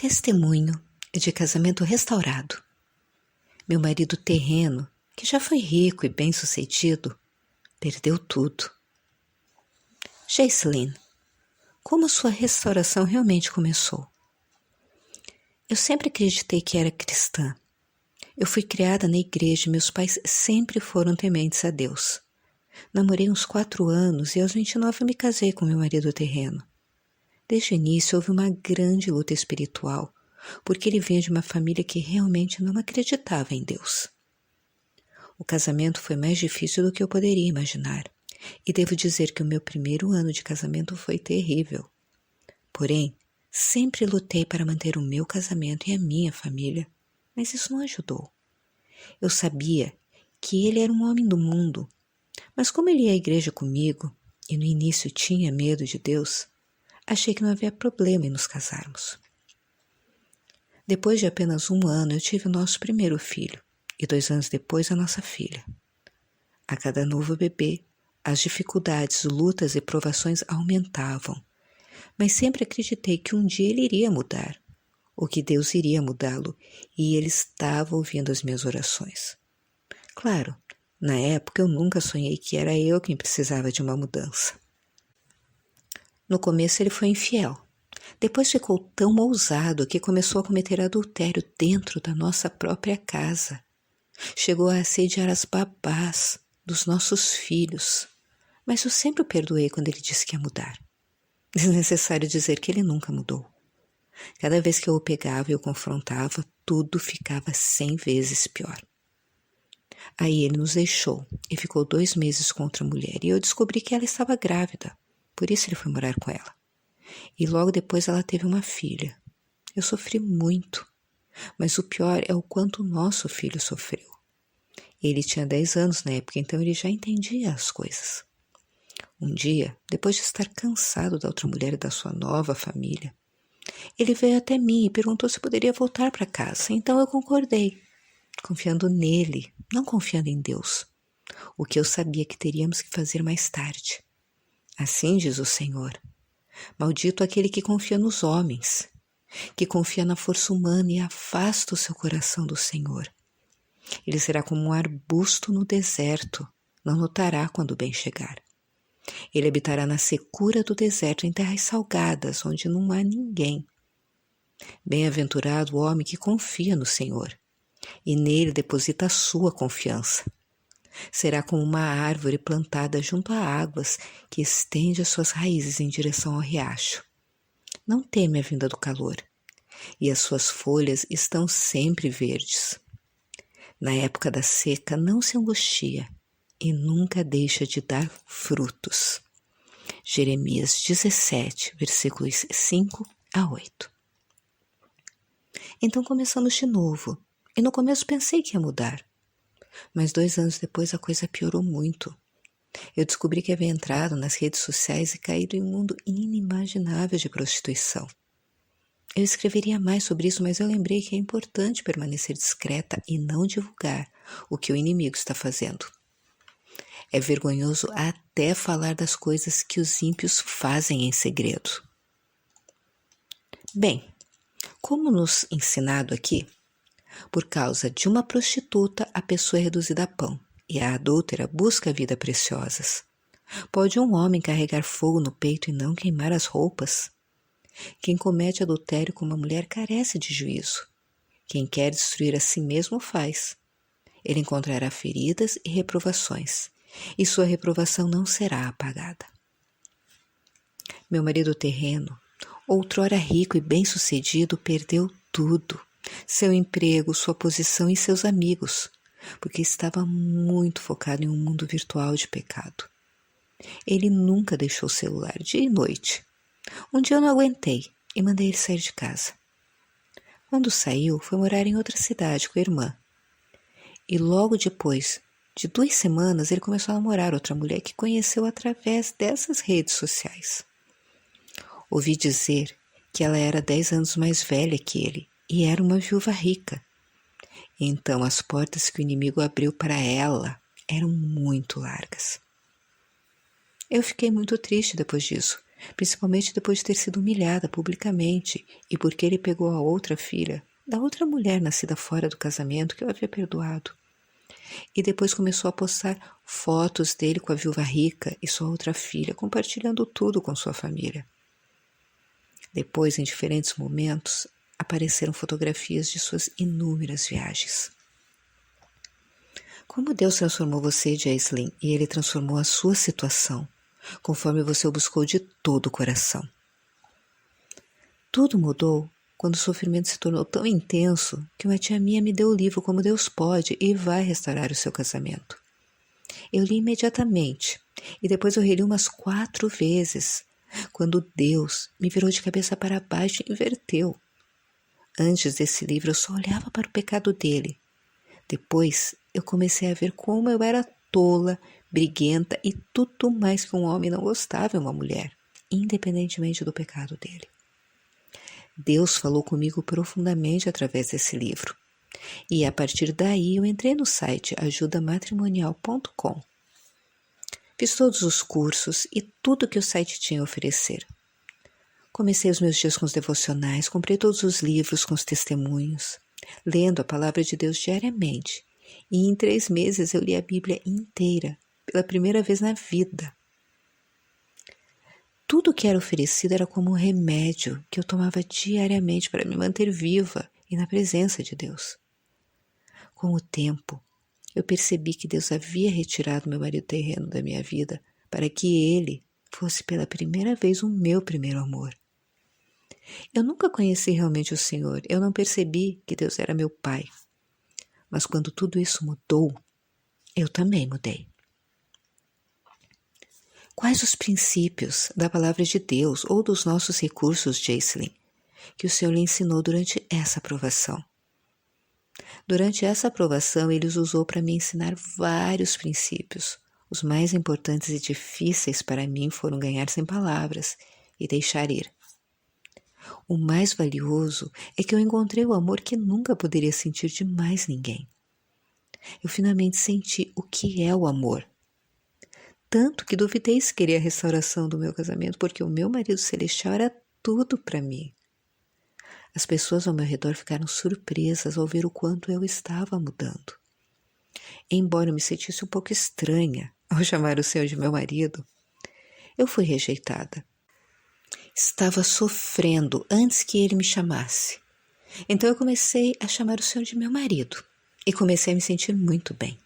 Testemunho de casamento restaurado. Meu marido terreno, que já foi rico e bem-sucedido, perdeu tudo. Jaislene, como sua restauração realmente começou? Eu sempre acreditei que era cristã. Eu fui criada na igreja e meus pais sempre foram tementes a Deus. Namorei uns 4 anos e aos 29 me casei com meu marido terreno. Desde o início houve uma grande luta espiritual, porque ele vinha de uma família que realmente não acreditava em Deus. O casamento foi mais difícil do que eu poderia imaginar, e devo dizer que o meu primeiro ano de casamento foi terrível. Porém, sempre lutei para manter o meu casamento e a minha família, mas isso não ajudou. Eu sabia que ele era um homem do mundo, mas como ele ia à igreja comigo, e no início tinha medo de Deus, achei que não havia problema em nos casarmos. Depois de apenas 1 ano, eu tive o nosso primeiro filho, e 2 anos depois a nossa filha. A cada novo bebê, as dificuldades, lutas e provações aumentavam, mas sempre acreditei que um dia ele iria mudar, ou que Deus iria mudá-lo, e ele estava ouvindo as minhas orações. Claro, na época eu nunca sonhei que era eu quem precisava de uma mudança. No começo ele foi infiel. Depois ficou tão ousado que começou a cometer adultério dentro da nossa própria casa. Chegou a assediar as babás dos nossos filhos. Mas eu sempre o perdoei quando ele disse que ia mudar. Desnecessário dizer que ele nunca mudou. Cada vez que eu o pegava e o confrontava, tudo ficava 100 vezes pior. Aí ele nos deixou e ficou 2 meses com outra mulher e eu descobri que ela estava grávida. Por isso ele foi morar com ela. E logo depois ela teve uma filha. Eu sofri muito, mas o pior é o quanto o nosso filho sofreu. Ele tinha 10 anos na época, então ele já entendia as coisas. Um dia, depois de estar cansado da outra mulher e da sua nova família, ele veio até mim e perguntou se poderia voltar para casa. Então eu concordei, confiando nele, não confiando em Deus, o que eu sabia que teríamos que fazer mais tarde. Assim diz o Senhor: maldito aquele que confia nos homens, que confia na força humana e afasta o seu coração do Senhor. Ele será como um arbusto no deserto, não notará quando o bem chegar. Ele habitará na secura do deserto, em terras salgadas, onde não há ninguém. Bem-aventurado o homem que confia no Senhor, e nele deposita a sua confiança. Será como uma árvore plantada junto a águas, que estende as suas raízes em direção ao riacho. Não teme a vinda do calor, e as suas folhas estão sempre verdes. Na época da seca não se angustia, e nunca deixa de dar frutos. Jeremias 17, versículos 5 a 8. Então começamos de novo, e no começo pensei que ia mudar. Mas 2 anos depois a coisa piorou muito. Eu descobri que havia entrado nas redes sociais e caído em um mundo inimaginável de prostituição. Eu escreveria mais sobre isso, mas eu lembrei que é importante permanecer discreta e não divulgar o que o inimigo está fazendo. É vergonhoso até falar das coisas que os ímpios fazem em segredo. Bem, como nos ensinado aqui, por causa de uma prostituta, a pessoa é reduzida a pão, e a adúltera busca a vida preciosas. Pode um homem carregar fogo no peito e não queimar as roupas? Quem comete adultério com uma mulher carece de juízo. Quem quer destruir a si mesmo faz. Ele encontrará feridas e reprovações, e sua reprovação não será apagada. Meu marido terreno, outrora rico e bem-sucedido, perdeu tudo. Seu emprego, sua posição e seus amigos, porque estava muito focado em um mundo virtual de pecado. Ele nunca deixou o celular dia e noite. Um dia eu não aguentei e mandei ele sair de casa. Quando saiu, foi morar em outra cidade com a irmã. E logo depois de 2 semanas, ele começou a namorar outra mulher que conheceu através dessas redes sociais. Ouvi dizer que ela era 10 anos mais velha que ele e era uma viúva rica. Então as portas que o inimigo abriu para ela eram muito largas. Eu fiquei muito triste depois disso, principalmente depois de ter sido humilhada publicamente e porque ele pegou a outra filha da outra mulher nascida fora do casamento que eu havia perdoado. E depois começou a postar fotos dele com a viúva rica e sua outra filha, compartilhando tudo com sua família. Depois, em diferentes momentos, apareceram fotografias de suas inúmeras viagens. Como Deus transformou você, Jaislyn, e Ele transformou a sua situação, conforme você o buscou de todo o coração. Tudo mudou quando o sofrimento se tornou tão intenso que uma tia minha me deu o livro Como Deus Pode e Vai Restaurar o Seu Casamento. Eu li imediatamente e depois eu reli umas 4 vezes, quando Deus me virou de cabeça para baixo e inverteu. Antes desse livro eu só olhava para o pecado dele. Depois eu comecei a ver como eu era tola, briguenta e tudo mais que um homem não gostava em uma mulher, independentemente do pecado dele. Deus falou comigo profundamente através desse livro. E a partir daí eu entrei no site ajudamatrimonial.com. Fiz todos os cursos e tudo que o site tinha a oferecer. Comecei os meus dias com os devocionais, comprei todos os livros com os testemunhos, lendo a palavra de Deus diariamente. E em 3 meses eu li a Bíblia inteira, pela primeira vez na vida. Tudo que era oferecido era como um remédio que eu tomava diariamente para me manter viva e na presença de Deus. Com o tempo, eu percebi que Deus havia retirado meu marido terreno da minha vida para que ele fosse pela primeira vez o meu primeiro amor. Eu nunca conheci realmente o Senhor, eu não percebi que Deus era meu Pai. Mas quando tudo isso mudou, eu também mudei. Quais os princípios da palavra de Deus ou dos nossos recursos, Jaislyn, que o Senhor lhe ensinou durante essa provação? Durante essa aprovação, Ele os usou para me ensinar vários princípios. Os mais importantes e difíceis para mim foram ganhar sem palavras e deixar ir. O mais valioso é que eu encontrei o amor que nunca poderia sentir de mais ninguém. Eu finalmente senti o que é o amor. Tanto que duvidei se queria a restauração do meu casamento, porque o meu marido celestial era tudo para mim. As pessoas ao meu redor ficaram surpresas ao ver o quanto eu estava mudando. Embora eu me sentisse um pouco estranha ao chamar o Senhor de meu marido, eu fui rejeitada. Estava sofrendo antes que ele me chamasse. Então eu comecei a chamar o Senhor de meu marido e comecei a me sentir muito bem.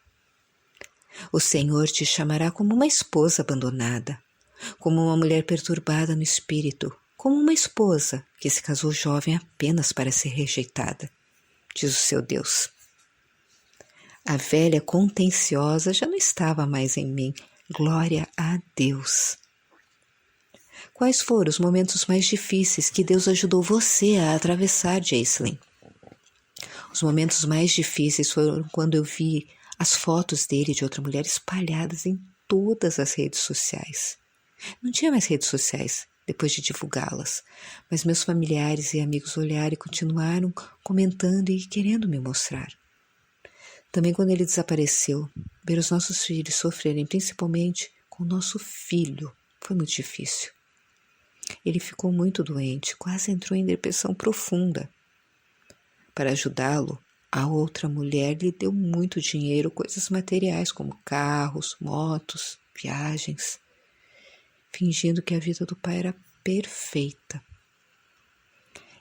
O Senhor te chamará como uma esposa abandonada, como uma mulher perturbada no espírito, como uma esposa que se casou jovem apenas para ser rejeitada, diz o seu Deus. A velha contenciosa já não estava mais em mim, glória a Deus. Quais foram os momentos mais difíceis que Deus ajudou você a atravessar, Jaislyn? Os momentos mais difíceis foram quando eu vi as fotos dele e de outra mulher espalhadas em todas as redes sociais. Não tinha mais redes sociais depois de divulgá-las, mas meus familiares e amigos olharam e continuaram comentando e querendo me mostrar. Também quando ele desapareceu, ver os nossos filhos sofrerem, principalmente com o nosso filho, foi muito difícil. Ele ficou muito doente, quase entrou em depressão profunda. Para ajudá-lo, a outra mulher lhe deu muito dinheiro, coisas materiais como carros, motos, viagens, fingindo que a vida do pai era perfeita.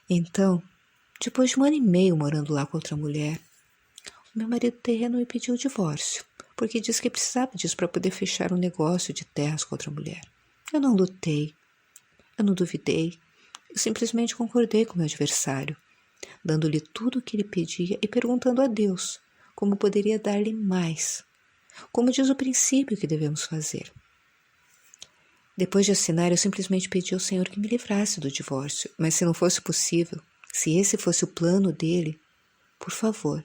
Então, depois de 1 ano e meio morando lá com outra mulher, o meu marido terreno me pediu o divórcio, porque disse que precisava disso para poder fechar um negócio de terras com outra mulher. Eu não lutei, eu não duvidei, eu simplesmente concordei com o meu adversário, dando-lhe tudo o que ele pedia e perguntando a Deus como poderia dar-lhe mais, como diz o princípio que devemos fazer. Depois de assinar, eu simplesmente pedi ao Senhor que me livrasse do divórcio, mas se não fosse possível, se esse fosse o plano dele, por favor,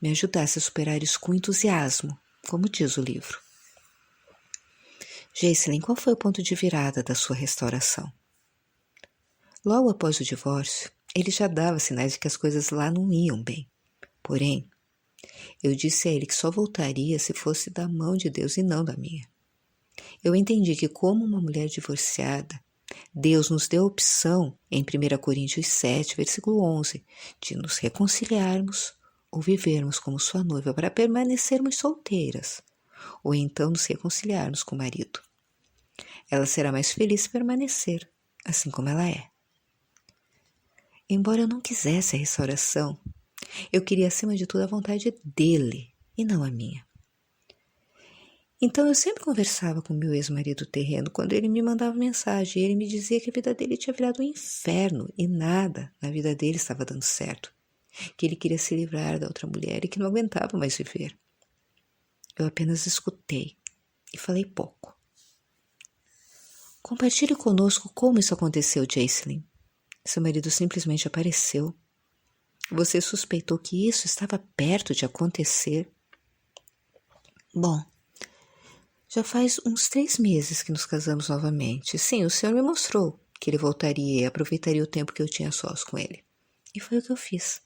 me ajudasse a superar isso com entusiasmo, como diz o livro. Jaislyn, qual foi o ponto de virada da sua restauração? Logo após o divórcio, ele já dava sinais de que as coisas lá não iam bem. Porém, eu disse a ele que só voltaria se fosse da mão de Deus e não da minha. Eu entendi que, como uma mulher divorciada, Deus nos deu a opção, em 1 Coríntios 7, versículo 11, de nos reconciliarmos ou vivermos como sua noiva para permanecermos solteiras, ou então nos reconciliarmos com o marido. Ela será mais feliz se permanecer, assim como ela é. Embora eu não quisesse a restauração, eu queria acima de tudo a vontade dele e não a minha. Então eu sempre conversava com meu ex-marido terreno quando ele me mandava mensagem e ele me dizia que a vida dele tinha virado um inferno e nada na vida dele estava dando certo, que ele queria se livrar da outra mulher e que não aguentava mais viver. Eu apenas escutei e falei pouco. Compartilhe conosco como isso aconteceu, Jaislyn. Seu marido simplesmente apareceu. Você suspeitou que isso estava perto de acontecer? Bom, já faz uns 3 meses que nos casamos novamente. Sim, o Senhor me mostrou que ele voltaria e aproveitaria o tempo que eu tinha sós com ele. E foi o que eu fiz.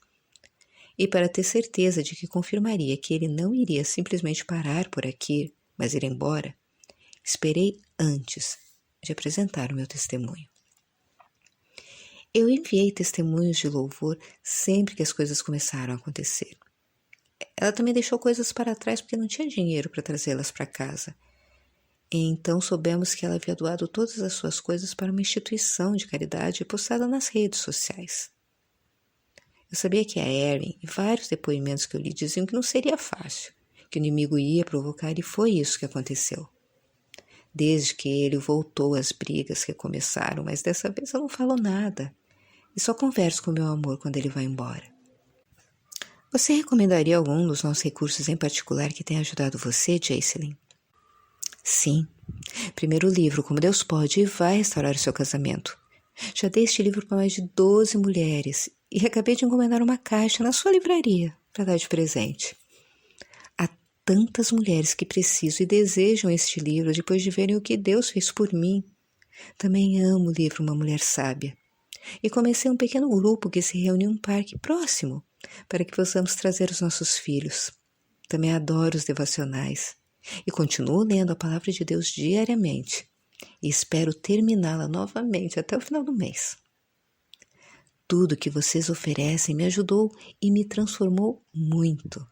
E para ter certeza de que confirmaria que ele não iria simplesmente parar por aqui, mas ir embora, esperei antes de apresentar o meu testemunho. Eu enviei testemunhos de louvor sempre que as coisas começaram a acontecer. Ela também deixou coisas para trás porque não tinha dinheiro para trazê-las para casa. E então soubemos que ela havia doado todas as suas coisas para uma instituição de caridade postada nas redes sociais. Eu sabia que a Erin e vários depoimentos que eu li diziam que não seria fácil, que o inimigo ia provocar e foi isso que aconteceu. Desde que ele voltou às brigas que começaram, mas dessa vez eu não falo nada. E só converso com meu amor quando ele vai embora. Você recomendaria algum dos nossos recursos em particular que tenha ajudado você, Jaislyn? Sim. Primeiro livro, Como Deus Pode e Vai Restaurar o Seu Casamento. Já dei este livro para mais de 12 mulheres e acabei de encomendar uma caixa na sua livraria para dar de presente. Há tantas mulheres que precisam e desejam este livro depois de verem o que Deus fez por mim. Também amo o livro Uma Mulher Sábia. E comecei um pequeno grupo que se reúne em um parque próximo para que possamos trazer os nossos filhos. Também adoro os devocionais e continuo lendo a palavra de Deus diariamente e espero terminá-la novamente até o final do mês. Tudo que vocês oferecem me ajudou e me transformou muito.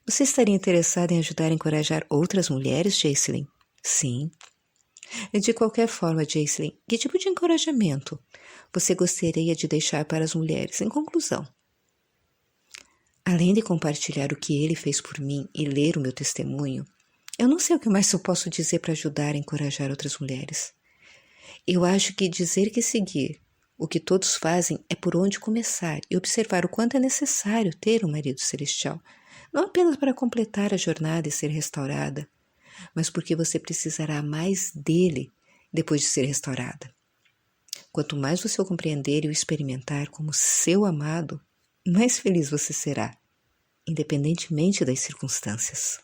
Você estaria interessado em ajudar a encorajar outras mulheres, Jaislyn? Sim. De qualquer forma, Jaislyn, que tipo de encorajamento você gostaria de deixar para as mulheres em conclusão? Além de compartilhar o que ele fez por mim e ler o meu testemunho, eu não sei o que mais eu posso dizer para ajudar a encorajar outras mulheres. Eu acho que dizer que seguir o que todos fazem é por onde começar e observar o quanto é necessário ter um marido celestial, não apenas para completar a jornada e ser restaurada, mas porque você precisará mais dele depois de ser restaurada. Quanto mais você o compreender e o experimentar como seu amado, mais feliz você será, independentemente das circunstâncias.